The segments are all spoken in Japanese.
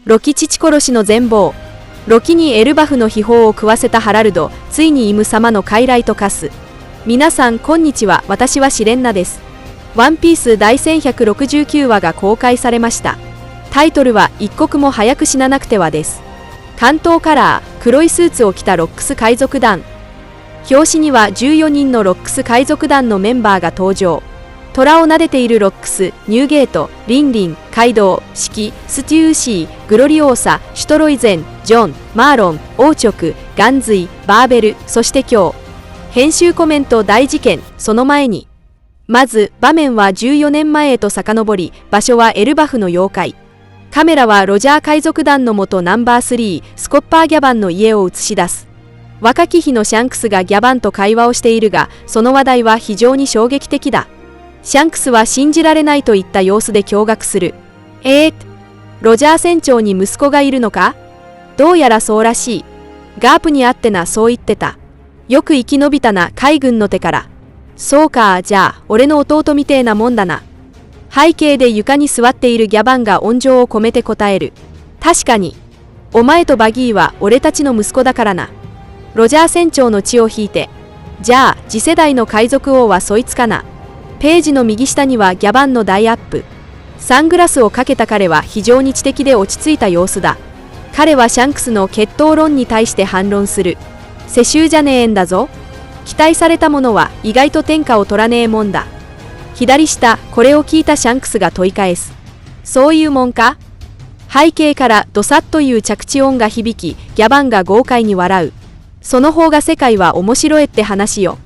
ロキ父殺しの全貌。ロキにエルバフの秘宝を食わせたハラルド、ついにイム様の傀儡と化す。皆さんこんにちは、私はシレンナです。ワンピース第1169話が公開されました。タイトルは一刻も早く死ななくてはです。関東カラー、黒いスーツを着たロックス海賊団。表紙には14人のロックス海賊団のメンバーが登場。虎を撫でているロックス、ニューゲート、リンリン、カイドウ、シキ、ステューシー、グロリオーサ、シュトロイゼン、ジョン、マーロン、オーチョク、ガンズイ、バーベル、そして今日。編集コメント大事件、その前に。まず、場面は14年前へと遡り、場所はエルバフの妖怪。カメラはロジャー海賊団の元ナンバー3、スコッパー・ギャバンの家を映し出す。若き日のシャンクスがギャバンと会話をしているが、その話題は非常に衝撃的だ。シャンクスは信じられないといった様子で驚愕する。ロジャー船長に息子がいるのか？どうやらそうらしい。ガープに会ってな、そう言ってた。よく生き延びたな、海軍の手から。そうか、じゃあ、俺の弟みてえなもんだな。背景で床に座っているギャバンが温情を込めて答える。確かに。お前とバギーは俺たちの息子だからな。ロジャー船長の血を引いて。じゃあ、次世代の海賊王はそいつかな。ページの右下にはギャバンの大アップ。サングラスをかけた彼は非常に知的で落ち着いた様子だ。彼はシャンクスの決闘論に対して反論する。世襲じゃねえんだぞ。期待されたものは意外と天下を取らねえもんだ。左下、これを聞いたシャンクスが問い返す。そういうもんか？背景からドサッという着地音が響き、ギャバンが豪快に笑う。その方が世界は面白いって話よ。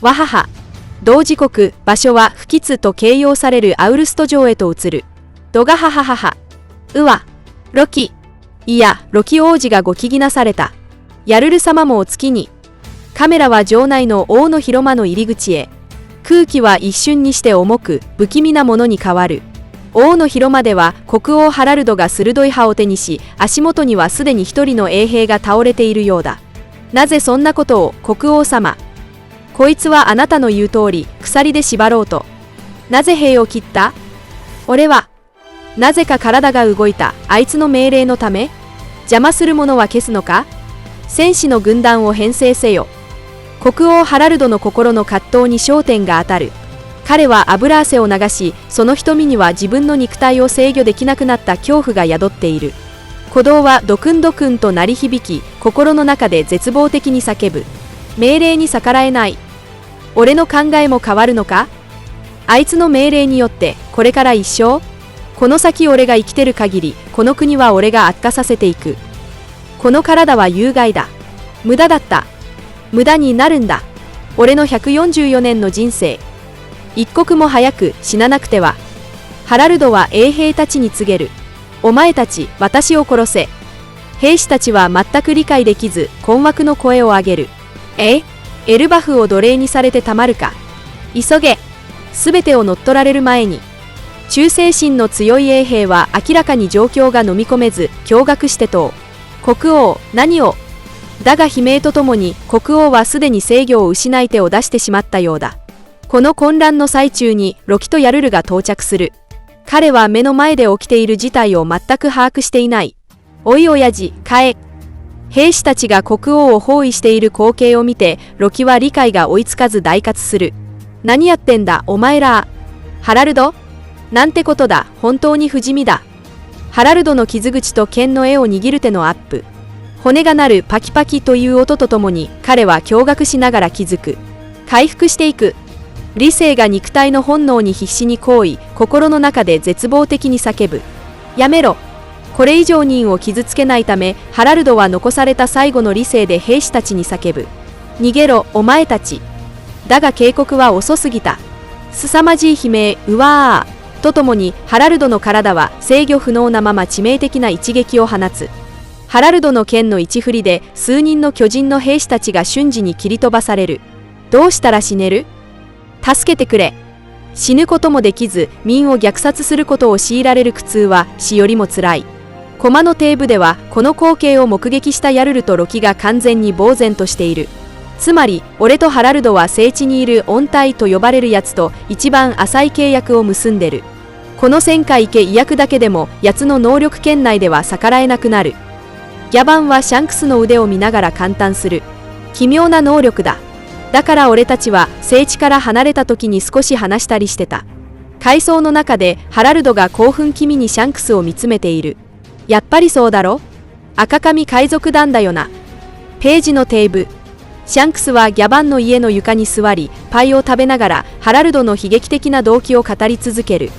わはは。同時刻、場所は不吉と形容されるアウルスト城へと移る。ドガハハハハ。うわ、ロキ。いや、ロキ王子がご機嫌なされた。ヤルル様もお月に。カメラは城内の王の広間の入り口へ。空気は一瞬にして重く、不気味なものに変わる。王の広間では国王ハラルドが鋭い刃を手にし、足元にはすでに一人の衛兵が倒れているようだ。なぜそんなことを、国王様。こいつはあなたの言う通り、鎖で縛ろうと。なぜ兵を切った？俺は。なぜか体が動いた、あいつの命令のため？邪魔する者は消すのか？戦士の軍団を編成せよ。国王ハラルドの心の葛藤に焦点が当たる。彼は油汗を流し、その瞳には自分の肉体を制御できなくなった恐怖が宿っている。鼓動はドクンドクンと鳴り響き、心の中で絶望的に叫ぶ。命令に逆らえない。俺の考えも変わるのか？あいつの命令によって、これから一生？この先俺が生きてる限り、この国は俺が悪化させていく。この体は有害だ。無駄だった。無駄になるんだ。俺の144年の人生。一刻も早く死ななくては。ハラルドは衛兵たちに告げる。お前たち、私を殺せ。兵士たちは全く理解できず、困惑の声を上げる。エルバフを奴隷にされてたまるか。急げ。すべてを乗っ取られる前に。忠誠心の強い衛兵は明らかに状況が飲み込めず、驚愕して問う。国王、何を？だが悲鳴とともに、国王はすでに制御を失い手を出してしまったようだ。この混乱の最中に、ロキとヤルルが到着する。彼は目の前で起きている事態を全く把握していない。おい親父、帰。兵士たちが国王を包囲している光景を見て、ロキは理解が追いつかず大喝する。何やってんだ、お前ら。ハラルド？なんてことだ、本当に不死身だ。ハラルドの傷口と剣の柄を握る手のアップ。骨が鳴るパキパキという音とともに、彼は驚愕しながら気づく。回復していく。理性が肉体の本能に必死に行為、心の中で絶望的に叫ぶ。やめろ。これ以上人を傷つけないため、ハラルドは残された最後の理性で兵士たちに叫ぶ。逃げろ、お前たち。だが警告は遅すぎた。凄まじい悲鳴、うわーとともに、ハラルドの体は制御不能なまま致命的な一撃を放つ。ハラルドの剣の一振りで、数人の巨人の兵士たちが瞬時に切り飛ばされる。どうしたら死ねる？助けてくれ。死ぬこともできず、民を虐殺することを強いられる苦痛は死よりもつらい。コマのテーブでは、この光景を目撃したヤルルとロキが完全に呆然としている。つまり、俺とハラルドは聖地にいる恩体と呼ばれるやつと一番浅い契約を結んでる。この1000回威訳だけでも奴の能力圏内では逆らえなくなる。ギャバンはシャンクスの腕を見ながら感嘆する。奇妙な能力だ。だから俺たちは聖地から離れた時に少し話したりしてた。階層の中でハラルドが興奮気味にシャンクスを見つめている。やっぱりそうだろ？赤髪海賊団だよな。ページのテーブ。シャンクスはギャバンの家の床に座り、パイを食べながらハラルドの悲劇的な動機を語り続ける。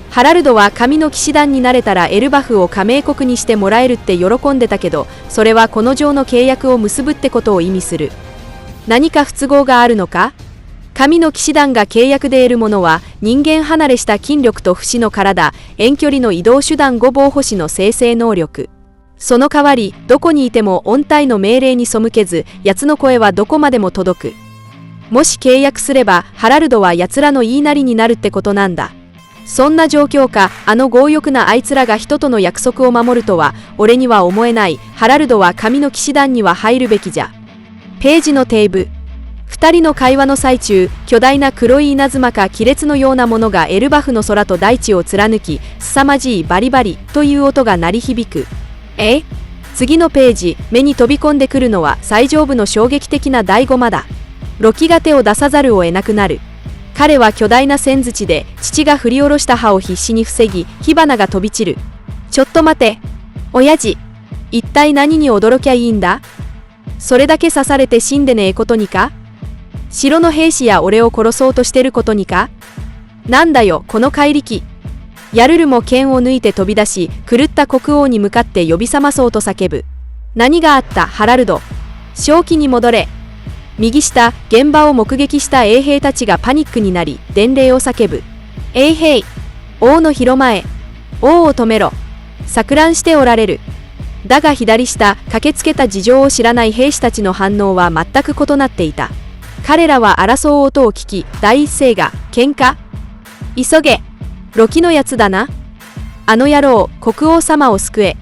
ハラルドは神の騎士団になれたらエルバフを加盟国にしてもらえるって喜んでたけど、それはこの上の契約を結ぶってことを意味する。何か不都合があるのか？神の騎士団が契約で得るものは人間離れした筋力と不死の体、遠距離の移動手段5防保士の生成能力。その代わりどこにいても音体の命令に背けず、奴の声はどこまでも届く。もし契約すればハラルドは奴らの言いなりになるってことなんだ。そんな状況か、あの強欲なあいつらが人との約束を守るとは俺には思えない。ハラルドは神の騎士団には入るべきじゃ。ページのテーブ。二人の会話の最中、巨大な黒い稲妻か亀裂のようなものがエルバフの空と大地を貫き、凄まじいバリバリという音が鳴り響く。次のページ。目に飛び込んでくるのは最上部の衝撃的な第5マだ。ロキが手を出さざるを得なくなる。彼は巨大な線槌で父が振り下ろした刃を必死に防ぎ、火花が飛び散る。ちょっと待て。親父。一体何に驚きゃいいんだ？それだけ刺されて死んでねえことにか？城の兵士や俺を殺そうとしてることにか？なんだよ、この怪力。ヤルルも剣を抜いて飛び出し、狂った国王に向かって呼び覚まそうと叫ぶ。何があった、ハラルド。正気に戻れ。右下、現場を目撃した衛兵たちがパニックになり、伝令を叫ぶ。衛兵、王の広間へ。王を止めろ。錯乱しておられる。だが左下、駆けつけた事情を知らない兵士たちの反応は全く異なっていた。彼らは争う音を聞き、第一声が、喧嘩？急げ。ロキのやつだな。あの野郎、国王様を救え。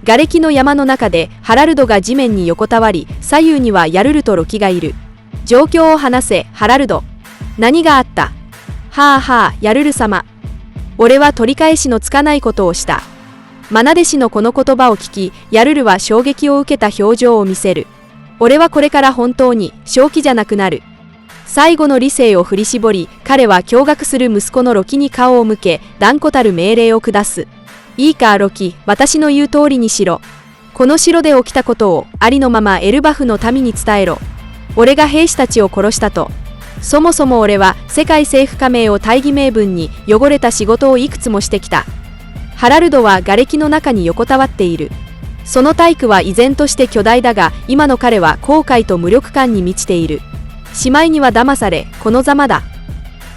瓦礫の山の中でハラルドが地面に横たわり、左右にはヤルルとロキがいる。状況を話せ、ハラルド。何があった？はあはあ、ヤルル様。俺は取り返しのつかないことをした。愛弟子のこの言葉を聞き、ヤルルは衝撃を受けた表情を見せる。俺はこれから本当に正気じゃなくなる。最後の理性を振り絞り、彼は驚愕する息子のロキに顔を向け、断固たる命令を下す。いいか、ロキ、私の言う通りにしろ。この城で起きたことをありのままエルバフの民に伝えろ。俺が兵士たちを殺したと。そもそも俺は世界政府加盟を大義名分に汚れた仕事をいくつもしてきた。ハラルドは瓦礫の中に横たわっている。その体躯は依然として巨大だが、今の彼は後悔と無力感に満ちている。しまいには騙され、このざまだ。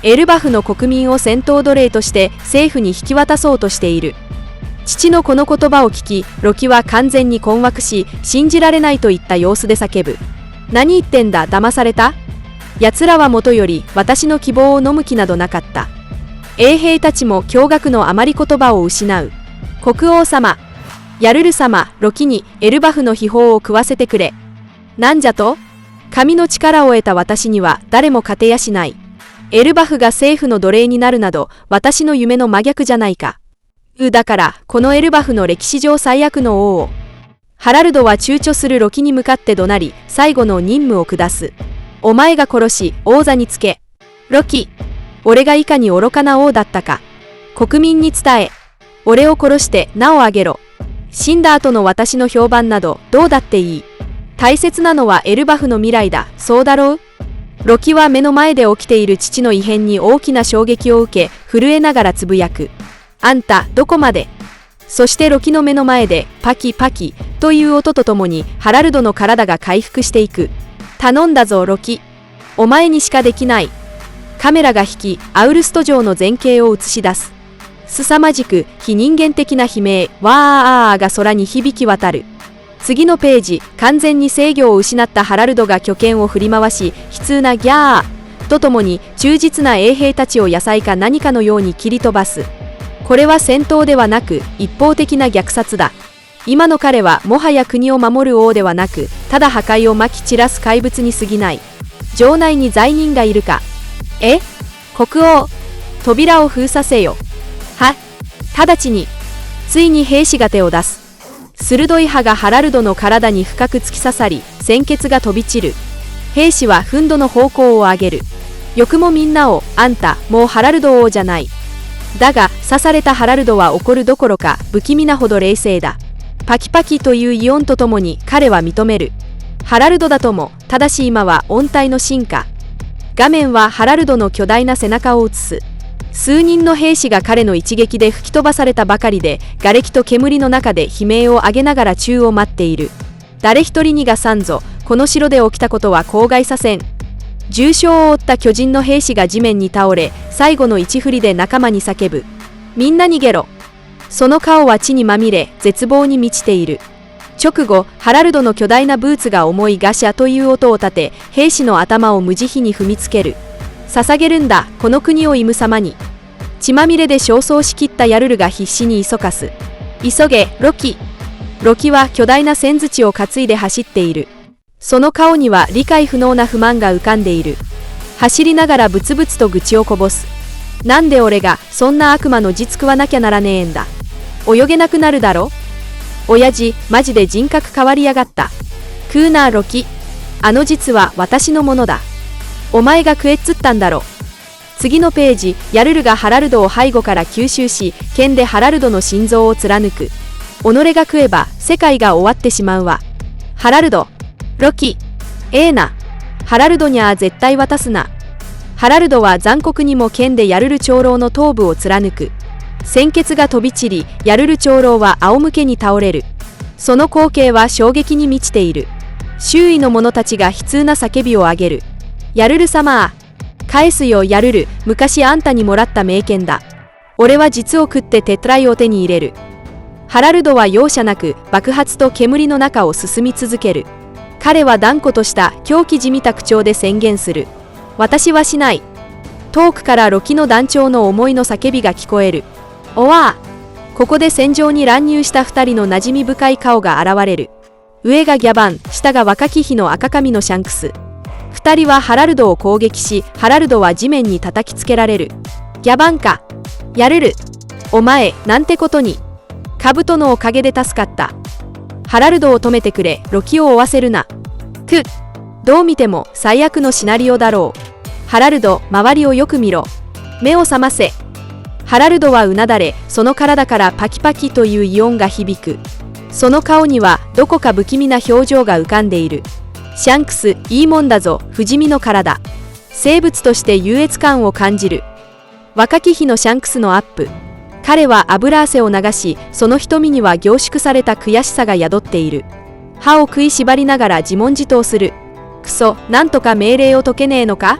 エルバフの国民を戦闘奴隷として政府に引き渡そうとしている。父のこの言葉を聞き、ロキは完全に困惑し、信じられないといった様子で叫ぶ。何言ってんだ、騙された？奴らはもとより私の希望を飲む気などなかった。衛兵たちも驚愕のあまり言葉を失う。国王様、ヤルル様、ロキにエルバフの秘宝を食わせてくれ。なんじゃと？神の力を得た私には誰も勝てやしない。エルバフが政府の奴隷になるなど、私の夢の真逆じゃないか。だから、このエルバフの歴史上最悪の王を。ハラルドは躊躇するロキに向かって怒鳴り、最後の任務を下す。お前が殺し、王座につけ。ロキ、俺がいかに愚かな王だったか。国民に伝え。俺を殺して名を上げろ。死んだ後の私の評判などどうだっていい。大切なのはエルバフの未来だ、そうだろう？ロキは目の前で起きている父の異変に大きな衝撃を受け、震えながらつぶやく。あんた、どこまで？そしてロキの目の前で、パキパキ、という音とともに、ハラルドの体が回復していく。頼んだぞ、ロキ。お前にしかできない。カメラが引き、アウルスト城の前景を映し出す。凄まじく、非人間的な悲鳴、わーあーが空に響き渡る。次のページ、完全に制御を失ったハラルドが巨剣を振り回し、悲痛なギャーとともに忠実な衛兵たちを野菜か何かのように切り飛ばす。これは戦闘ではなく一方的な虐殺だ。今の彼はもはや国を守る王ではなく、ただ破壊をまき散らす怪物に過ぎない。城内に罪人がいるか？国王、扉を封鎖せよ。は直ちに。ついに兵士が手を出す。鋭い刃がハラルドの体に深く突き刺さり、鮮血が飛び散る。兵士は憤怒の方向を上げる。よくもみんなを、あんた、もうハラルド王じゃない。だが、刺されたハラルドは怒るどころか、不気味なほど冷静だ。パキパキという異音とともに彼は認める。ハラルドだとも、ただし今は音体の進化。画面はハラルドの巨大な背中を映す。数人の兵士が彼の一撃で吹き飛ばされたばかりで、瓦礫と煙の中で悲鳴を上げながら宙を待っている。誰一人逃がさんぞ、この城で起きたことは口外させん。重傷を負った巨人の兵士が地面に倒れ、最後の一振りで仲間に叫ぶ。みんな逃げろ。その顔は血にまみれ、絶望に満ちている。直後、ハラルドの巨大なブーツが重いガシャという音を立て、兵士の頭を無慈悲に踏みつける。捧げるんだ、この国をイム様に。血まみれで焦燥しきったヤルルが必死に急かす。急げ、ロキ。ロキは巨大な千槌を担いで走っている。その顔には理解不能な不満が浮かんでいる。走りながらブツブツと愚痴をこぼす。なんで俺がそんな悪魔の実食わなきゃならねえんだ。泳げなくなるだろ。親父、マジで人格変わりやがった。クーナーロキ。あの実は私のものだ。お前が食えっつったんだろ。次のページ、ヤルルがハラルドを背後から吸収し、剣でハラルドの心臓を貫く。己が食えば世界が終わってしまうわ。ハラルド。ロキ。な。ハラルドにゃあ絶対渡すな。ハラルドは残酷にも剣でヤルル長老の頭部を貫く。鮮血が飛び散り、ヤルル長老は仰向けに倒れる。その光景は衝撃に満ちている。周囲の者たちが悲痛な叫びを上げる。ヤルル様。返すよヤルル、昔あんたにもらった名剣だ。俺は実を食ってテトライを手に入れる。ハラルドは容赦なく爆発と煙の中を進み続ける。彼は断固とした狂気じみた口調で宣言する。私はしない。遠くからロキの団長の思いの叫びが聞こえる。おわあ。ここで戦場に乱入した2人の馴染み深い顔が現れる。上がギャバン、下が若き日の赤髪のシャンクス。2人はハラルドを攻撃し、ハラルドは地面に叩きつけられる。ギャバンか。ヤルル。お前、なんてことに。兜のおかげで助かった。ハラルドを止めてくれ、ロキを追わせるな。どう見ても最悪のシナリオだろう。ハラルド、周りをよく見ろ。目を覚ませ。ハラルドはうなだれ、その体からパキパキという異音が響く。その顔にはどこか不気味な表情が浮かんでいる。シャンクス、いいもんだぞ、不死身の体。生物として優越感を感じる。若き日のシャンクスのアップ。彼は油汗を流し、その瞳には凝縮された悔しさが宿っている。歯を食いしばりながら自問自答する。クソ、なんとか命令を解けねえのか。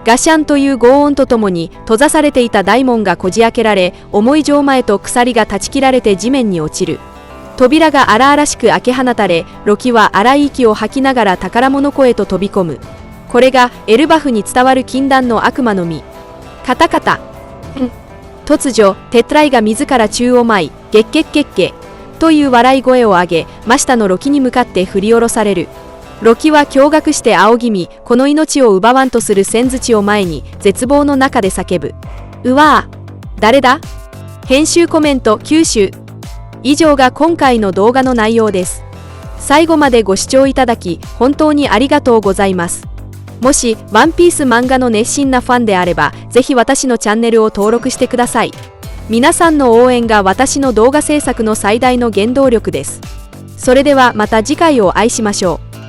ガシャンという轟音とともに閉ざされていた大門がこじ開けられ、重い錠前と鎖が断ち切られて地面に落ちる。扉が荒々しく開け放たれ、ロキは荒い息を吐きながら宝物庫へと飛び込む。これがエルバフに伝わる禁断の悪魔の実。カタカタ。突如、テトライが自ら宙を舞い、ゲッゲッゲッゲという笑い声を上げ、真下のロキに向かって振り下ろされる。ロキは驚愕して仰ぎ見、この命を奪わんとする千槌を前に、絶望の中で叫ぶ。うわぁ。誰だ？編集コメント9集。以上が今回の動画の内容です。最後までご視聴いただき、本当にありがとうございます。もし、ワンピース漫画の熱心なファンであれば、ぜひ私のチャンネルを登録してください。皆さんの応援が私の動画制作の最大の原動力です。それではまた次回をお会いしましょう。